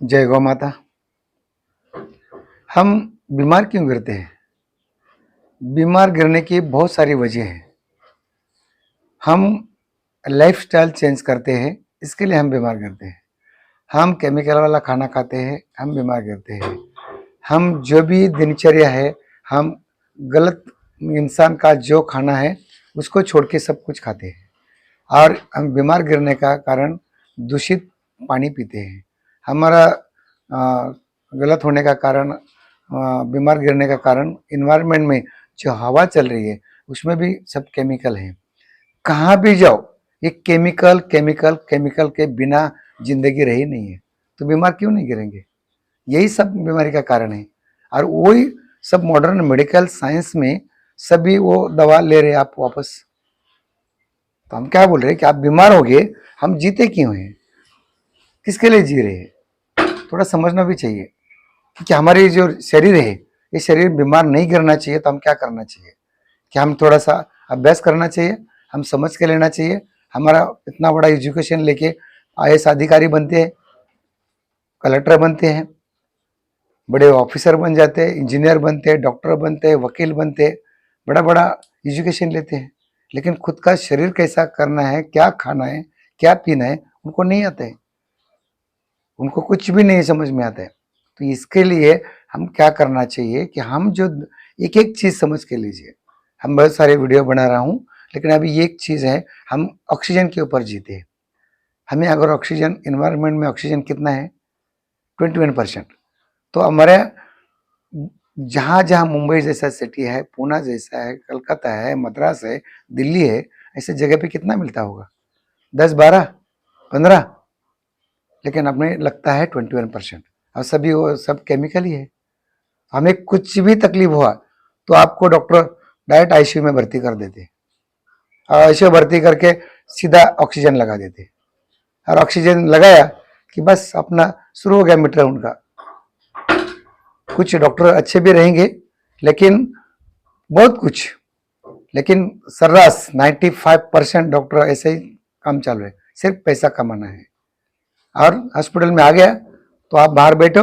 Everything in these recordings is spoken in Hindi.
जय गौ माता। हम बीमार क्यों गिरते हैं? बीमार गिरने की बहुत सारी वजह है। हम लाइफस्टाइल चेंज करते हैं, इसके लिए हम बीमार गिरते हैं। हम केमिकल वाला खाना खाते हैं, हम बीमार गिरते हैं। हम जो भी दिनचर्या है, हम गलत इंसान का जो खाना है उसको छोड़ के सब कुछ खाते हैं। और हम बीमार गिरने का कारण दूषित पानी पीते हैं। हमारा गलत होने का कारण, बीमार गिरने का कारण इन्वायरमेंट में जो हवा चल रही है उसमें भी सब केमिकल है। कहाँ भी जाओ ये केमिकल केमिकल केमिकल के बिना जिंदगी रही नहीं है। तो बीमार क्यों नहीं गिरेंगे? यही सब बीमारी का कारण है। और वही सब मॉडर्न मेडिकल साइंस में सभी वो दवा ले रहे हैं आप वापस। तो हम क्या बोल रहे हैं कि आप बीमार हो गए, हम जीते क्यों हैं? किसके लिए जी रहे हैं? थोड़ा समझना भी चाहिए कि हमारे जो शरीर है, ये शरीर बीमार नहीं गिरना चाहिए। तो हम क्या करना चाहिए कि हम थोड़ा सा अभ्यास करना चाहिए, हम समझ के लेना चाहिए। हमारा इतना बड़ा एजुकेशन लेके आईएएस अधिकारी बनते हैं, कलेक्टर बनते हैं, बड़े ऑफिसर बन जाते हैं, इंजीनियर बनते हैं, डॉक्टर बनते हैं, वकील बनते हैं, बड़ा बड़ा एजुकेशन लेते हैं, लेकिन खुद का शरीर कैसा करना है, क्या खाना है, क्या पीना है, उनको नहीं आता है। उनको कुछ भी नहीं समझ में आता है। तो इसके लिए हम क्या करना चाहिए कि हम जो एक एक चीज समझ के लीजिए। हम बहुत सारे वीडियो बना रहा हूँ, लेकिन अभी एक चीज है, हम ऑक्सीजन के ऊपर जीते हैं। हमें अगर ऑक्सीजन, इन्वायरमेंट में ऑक्सीजन कितना है? 21%। तो हमारे जहाँ जहाँ मुंबई जैसा सिटी है, पूना जैसा है, कलकत्ता है, मद्रास है, दिल्ली है, ऐसे जगह पे कितना मिलता होगा? 10, 12, 15। लेकिन अपने लगता है 21%। और सभी वो सब केमिकल ही है। हमें कुछ भी तकलीफ हुआ तो आपको डॉक्टर डायरेक्ट आईसीयू में भर्ती कर देते, और आईसीयू भर्ती करके सीधा ऑक्सीजन लगा देते। और ऑक्सीजन लगाया कि बस अपना शुरू हो गया मीटर उनका। कुछ डॉक्टर अच्छे भी रहेंगे, लेकिन बहुत कुछ, लेकिन सर्रास 95% डॉक्टर ऐसे ही काम चल रहे, सिर्फ पैसा कमाना है। और हॉस्पिटल में आ गया तो आप बाहर बैठो,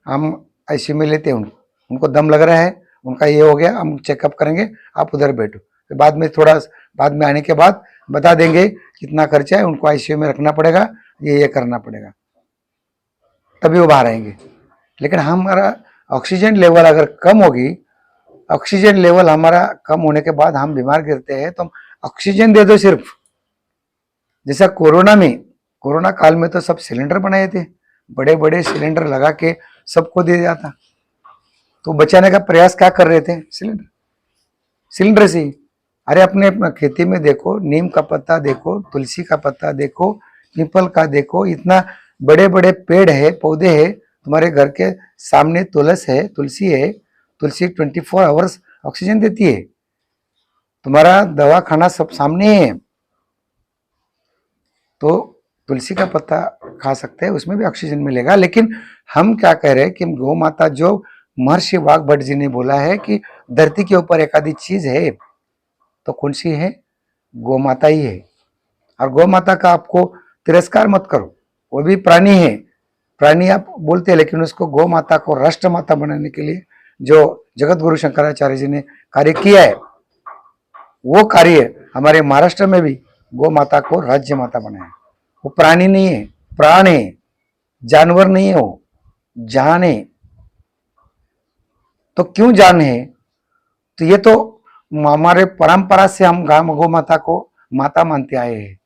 हम आईसीयू में लेते हैं उनको दम लग रहा है, उनका ये हो गया, हम चेकअप करेंगे, आप उधर बैठो। फिर बाद में थोड़ा बाद में आने के बाद बता देंगे कितना खर्चा है, उनको आईसीयू में रखना पड़ेगा, ये करना पड़ेगा, तभी वो बाहर आएंगे। लेकिन हमारा ऑक्सीजन लेवल अगर कम होगी, ऑक्सीजन लेवल हमारा कम होने के बाद हम बीमार गिरते हैं, तो हम ऑक्सीजन दे दो सिर्फ। जैसा कोरोना काल में तो सब सिलेंडर बनाए थे, बड़े बड़े सिलेंडर लगा के सबको दे दिया था। तो बचाने का प्रयास क्या कर रहे थे? सिलेंडर से। अरे अपने खेती में देखो, नीम का पत्ता देखो, तुलसी का पत्ता देखो, पीपल का देखो, इतना बड़े बड़े पेड़ है, पौधे है तुम्हारे घर के सामने। तुलसी है, तुलसी 24 आवर्स ऑक्सीजन देती है। तुम्हारा दवा खाना सब सामने है, तो तुलसी का पत्ता खा सकते हैं, उसमें भी ऑक्सीजन मिलेगा। लेकिन हम क्या कह रहे हैं कि गौ माता, जो महर्षि वाघ भट्ट जी ने बोला है कि धरती के ऊपर एक आधी चीज है, तो कौन सी है? गौ माता ही है। और गौ माता का आपको तिरस्कार मत करो, वो भी प्राणी है। प्राणी आप बोलते हैं, लेकिन उसको गौ माता को राष्ट्र माता बनाने के लिए जो जगत गुरु शंकराचार्य जी ने कार्य किया है, वो कार्य हमारे महाराष्ट्र में भी गौ माता को राज्य माता बनाया। वो प्राणी नहीं है, प्राण है, जानवर नहीं है, वो जान है। तो क्यों जान है? तो ये तो हमारे परंपरा से हम गौ माता को माता मानते आए हैं।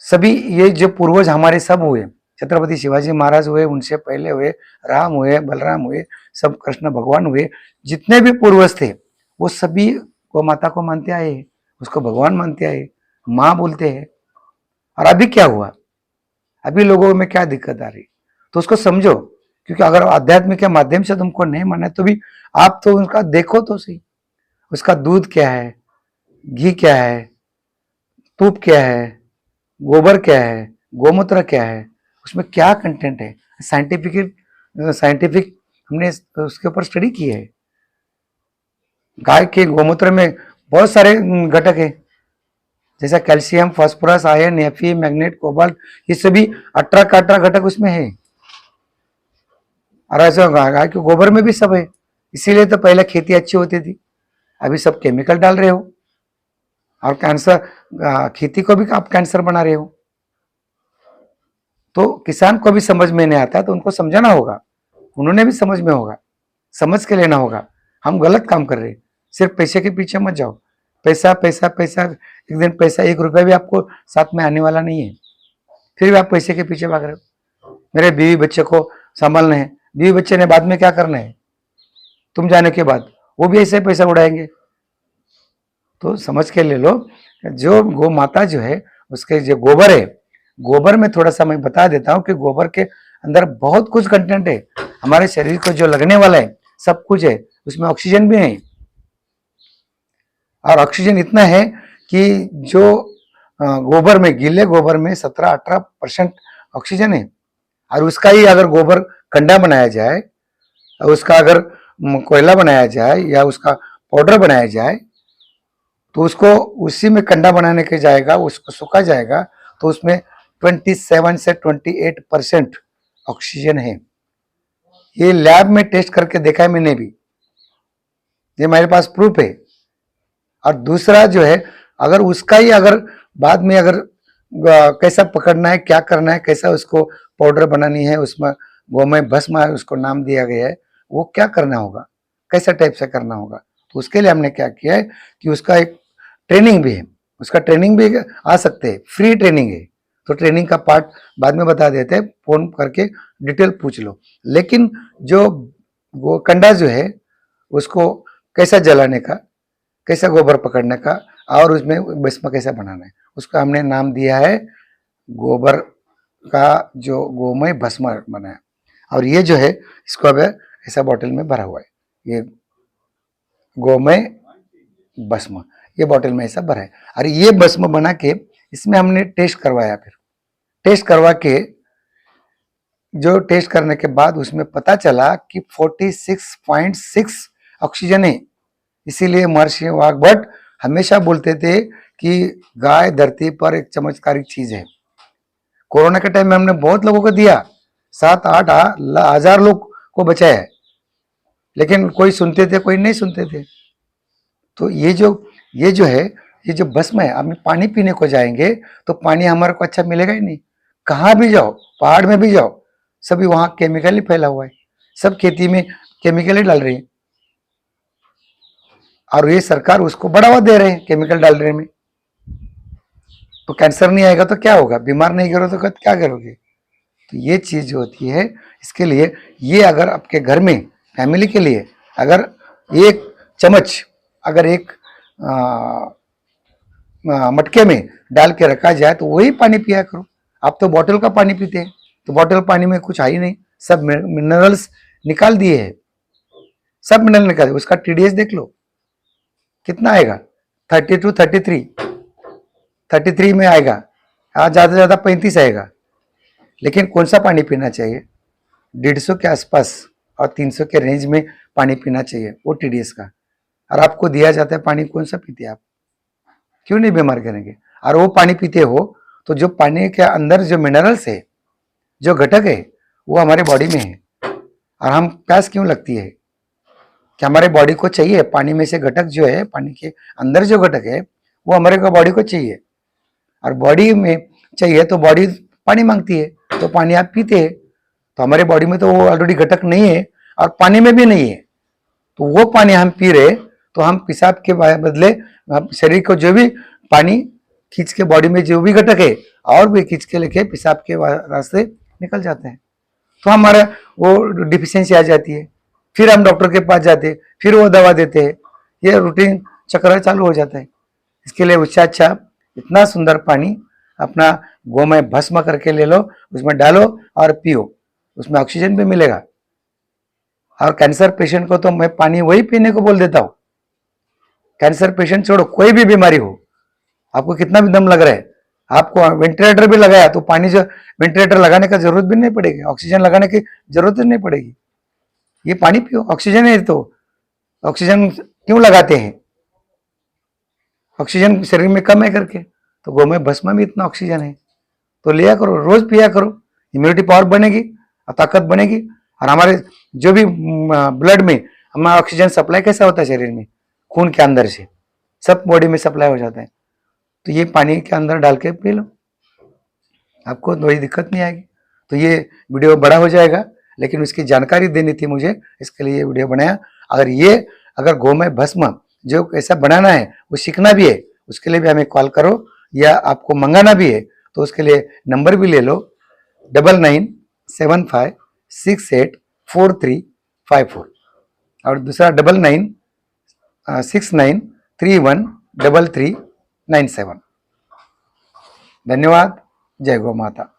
सभी ये जो पूर्वज हमारे सब हुए, छत्रपति शिवाजी महाराज हुए, उनसे पहले हुए राम हुए, बलराम हुए, सब कृष्ण भगवान हुए, जितने भी पूर्वज थे वो सभी गौ माता को मानते आए हैं, उसको भगवान मानते आए, माँ बोलते हैं। और अभी क्या हुआ? अभी लोगों में क्या दिक्कत आ रही? तो उसको समझो, क्योंकि अगर आध्यात्म के माध्यम से तुमको नहीं माने तो भी आप तो उसका देखो तो सही, उसका दूध क्या है, घी क्या है, तूप क्या है, गोबर क्या है, गोमूत्र क्या है, उसमें क्या कंटेंट है। साइंटिफिक हमने उसके ऊपर स्टडी की है। गाय के गोमूत्र में बहुत सारे घटक है, जैसा calcium, phosphorus, iron, FE, magnet, cobalt, ये सभी 18 का 18 घटक उसमें है। और ऐसा गाय के गोबर में भी सब है। इसीलिए तो पहले खेती अच्छी होती थी, अभी सब केमिकल डाल रहे हो और कैंसर, खेती को भी आप कैंसर बना रहे हो। तो किसान को भी समझ में नहीं आता, तो उनको समझाना होगा, उन्होंने भी समझ में होगा, समझ के लेना होगा। हम गलत काम कर रहे हैं, सिर्फ पैसे के पीछे मत जाओ। पैसा पैसा पैसा, एक दिन पैसा 1 रुपया भी आपको साथ में आने वाला नहीं है, फिर भी आप पैसे के पीछे भाग रहे हो। मेरे बीवी बच्चे को संभालना है, बीवी बच्चे ने बाद में क्या करना है, तुम जाने के बाद वो भी ऐसे पैसा उड़ाएंगे। तो समझ के ले लो, जो गौ माता जो है उसके जो गोबर है, गोबर में थोड़ा सा मैं बता देता हूँ कि गोबर के अंदर बहुत कुछ कंटेंट है, हमारे शरीर को जो लगने वाला है सब कुछ है, उसमें ऑक्सीजन भी है। और ऑक्सीजन इतना है कि जो गोबर में, गीले गोबर में 17-18% ऑक्सीजन है। और उसका ही अगर गोबर कंडा बनाया जाए, उसका अगर कोयला बनाया जाए या उसका पाउडर बनाया जाए, तो उसको उसी में कंडा बनाने के जाएगा, उसको सुखा जाएगा, तो उसमें 27 से 28% ऑक्सीजन है। ये लैब में टेस्ट करके देखा है मैंने भी, ये मेरे पास प्रूफ है। और दूसरा जो है, अगर उसका ही अगर बाद में अगर कैसा पकड़ना है, क्या करना है, कैसा उसको पाउडर बनानी है, उसमें गोमय भस्म उसको नाम दिया गया है, वो क्या करना होगा, कैसा टाइप से करना होगा, तो उसके लिए हमने क्या किया है कि उसका एक ट्रेनिंग भी है, उसका ट्रेनिंग भी आ सकते हैं, फ्री ट्रेनिंग है। तो ट्रेनिंग का पार्ट बाद में बता देते हैं, फोन करके डिटेल पूछ लो। लेकिन जो वो कंडा जो है उसको कैसा जलाने का, कैसा गोबर पकड़ने का और उसमें भस्म कैसा बनाना है, उसका हमने नाम दिया है गोबर का जो गोमय भस्म बनाया। और ये जो है इसको अब ऐसा बॉटल में भरा हुआ है, ये गोमय भस्म, ये बॉटल में ऐसा भरा है। और ये भस्म बना के इसमें हमने टेस्ट करवाया, फिर टेस्ट करवा के जो टेस्ट करने के बाद उसमें पता चला कि 46.6 ऑक्सीजन है। इसीलिए महर्षि वाग्भट हमेशा बोलते थे कि गाय धरती पर एक चमत्कारिक चीज है। कोरोना के टाइम में हमने बहुत लोगों को दिया, 7-8 हजार लोग को बचाया, लेकिन कोई सुनते थे, कोई नहीं सुनते थे। तो ये जो है, ये जो भस्म है, हम पानी पीने को जाएंगे तो पानी हमारे को अच्छा मिलेगा ही नहीं। कहाँ भी जाओ, पहाड़ में भी जाओ, सभी वहां केमिकल ही फैला हुआ है, सब खेती में केमिकल ही डाल रही है। और ये सरकार उसको बढ़ावा दे रहे हैं केमिकल डालने में। तो कैंसर नहीं आएगा तो क्या होगा, बीमार नहीं करो तो क्या करोगे। तो ये चीज जो होती है, इसके लिए ये अगर आपके घर में फैमिली के लिए अगर एक चम्मच अगर एक मटके में डाल के रखा जाए तो वही पानी पिया करो। आप तो बॉटल का पानी पीते हैं, तो बॉटल पानी में कुछ है ही नहीं, सब मिनरल्स निकाल दिए हैं, सब मिनरल निकाल दिए। उसका टीडीएस देख लो कितना आएगा, 32, 33 में आएगा, आज ज्यादा से ज्यादा 35 आएगा। लेकिन कौन सा पानी पीना चाहिए, 150 के आसपास और 300 के रेंज में पानी पीना चाहिए, वो टीडीएस का। और आपको दिया जाता है पानी, कौन सा पीते आप, क्यों नहीं बीमार करेंगे। और वो पानी पीते हो तो जो पानी के अंदर जो मिनरल्स है, जो घटक है, वो हमारे बॉडी में है। और हम प्यास क्यों लगती है कि हमारे बॉडी को चाहिए, पानी में से घटक जो है, पानी के अंदर जो घटक है वो हमारे को बॉडी को चाहिए। और बॉडी में चाहिए तो बॉडी पानी मांगती है, तो पानी आप पीते हैं। तो हमारे बॉडी में तो वो ऑलरेडी घटक नहीं है और पानी में भी नहीं है, तो वो पानी हम पी रहे, तो हम पेशाब के बदले शरीर को जो भी पानी खींच के बॉडी में जो भी घटक है और भी खींच के लेके पेशाब के रास्ते निकल जाते हैं। तो हमारा वो डिफिशियंसी आ जाती है, फिर हम डॉक्टर के पास जाते हैं, फिर वो दवा देते हैं, ये रूटीन चक्र चालू हो जाता है। इसके लिए उससे अच्छा इतना सुंदर पानी अपना गोमय भस्म करके ले लो, उसमें डालो और पियो, उसमें ऑक्सीजन भी मिलेगा। और कैंसर पेशेंट को तो मैं पानी वही पीने को बोल देता हूँ। कैंसर पेशेंट छोड़ो, कोई भी बीमारी हो, आपको कितना भी दम लग रहा है, आपको वेंटिलेटर भी लगाया तो पानी जो वेंटिलेटर लगाने का जरूरत भी नहीं पड़ेगी, ऑक्सीजन लगाने की जरूरत नहीं पड़ेगी, ये पानी पियो, ऑक्सीजन है। तो ऑक्सीजन क्यों लगाते हैं, ऑक्सीजन शरीर में कम है करके, तो गौ भस्म में इतना ऑक्सीजन है, तो लिया करो, रोज पिया करो, इम्यूनिटी पावर बनेगी और ताकत बनेगी। और हमारे जो भी ब्लड में हमारा ऑक्सीजन सप्लाई कैसा होता है शरीर में, खून के अंदर से सब बॉडी में सप्लाई हो जाता है। तो ये पानी के अंदर डाल के पी लो, आपको कोई दिक्कत नहीं आएगी। तो ये वीडियो बड़ा हो जाएगा, लेकिन उसकी जानकारी देनी थी मुझे, इसके लिए ये वीडियो बनाया। अगर गौमय भस्म जो कैसा बनाना है वो सीखना भी है, उसके लिए भी हमें कॉल करो, या आपको मंगाना भी है तो उसके लिए नंबर भी ले लो 9975684354, और दूसरा 9969313337। धन्यवाद। जय गौ माता।